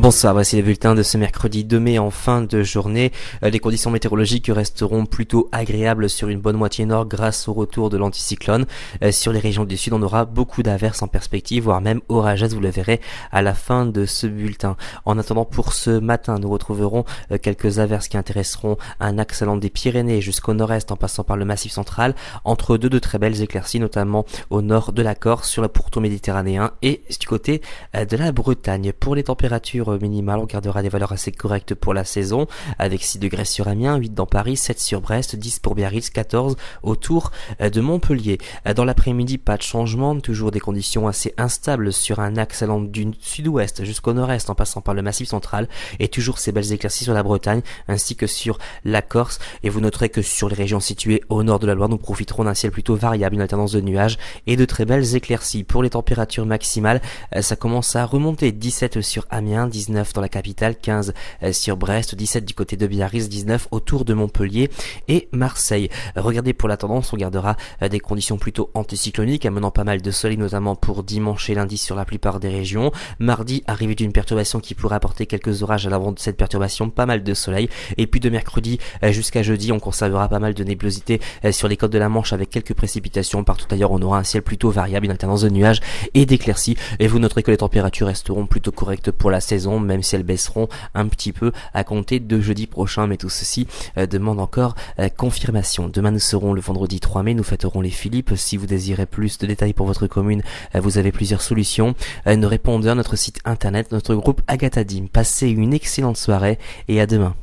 Bonsoir, voici le bulletin de ce mercredi 2 mai en fin de journée. Les conditions météorologiques resteront plutôt agréables sur une bonne moitié nord grâce au retour de l'anticyclone. Sur les régions du sud, on aura beaucoup d'averses en perspective, voire même orageuses, vous le verrez à la fin de ce bulletin. En attendant, pour ce matin, nous retrouverons quelques averses qui intéresseront un axe allant des Pyrénées jusqu'au nord-est en passant par le Massif central, entre deux de très belles éclaircies, notamment au nord de la Corse, sur le pourtour méditerranéen et du côté de la Bretagne. Pour les températures minimales, on gardera des valeurs assez correctes pour la saison, avec 6 degrés sur Amiens, 8 dans Paris, 7 sur Brest, 10 pour Biarritz, 14 autour de Montpellier. Dans l'après-midi, pas de changement, toujours des conditions assez instables sur un axe allant du sud-ouest jusqu'au nord-est en passant par le Massif central, et toujours ces belles éclaircies sur la Bretagne ainsi que sur la Corse. Et vous noterez que sur les régions situées au nord de la Loire, nous profiterons d'un ciel plutôt variable, une alternance de nuages et de très belles éclaircies. Pour les températures maximales, ça commence à remonter, 17 sur Amiens, 19 dans la capitale, 15 sur Brest, 17 du côté de Biarritz, 19 autour de Montpellier et Marseille. Regardez pour la tendance, on gardera des conditions plutôt anticycloniques, amenant pas mal de soleil, notamment pour dimanche et lundi sur la plupart des régions. Mardi, arrivée d'une perturbation qui pourrait apporter quelques orages à l'avant de cette perturbation, pas mal de soleil. Et puis de mercredi jusqu'à jeudi, on conservera pas mal de nébulosité sur les côtes de la Manche avec quelques précipitations. Partout ailleurs, on aura un ciel plutôt variable, une alternance de nuages et d'éclaircies. Et vous noterez que les températures resteront plutôt correctes pour la saison, même si elles baisseront un petit peu à compter de jeudi prochain, mais tout ceci demande encore confirmation. Demain nous serons le vendredi 3 mai, nous fêterons les Philippes. Si vous désirez plus de détails pour votre commune, vous avez plusieurs solutions. Nous répondez à notre site internet, notre groupe Agathadim. Passez une excellente soirée et à demain.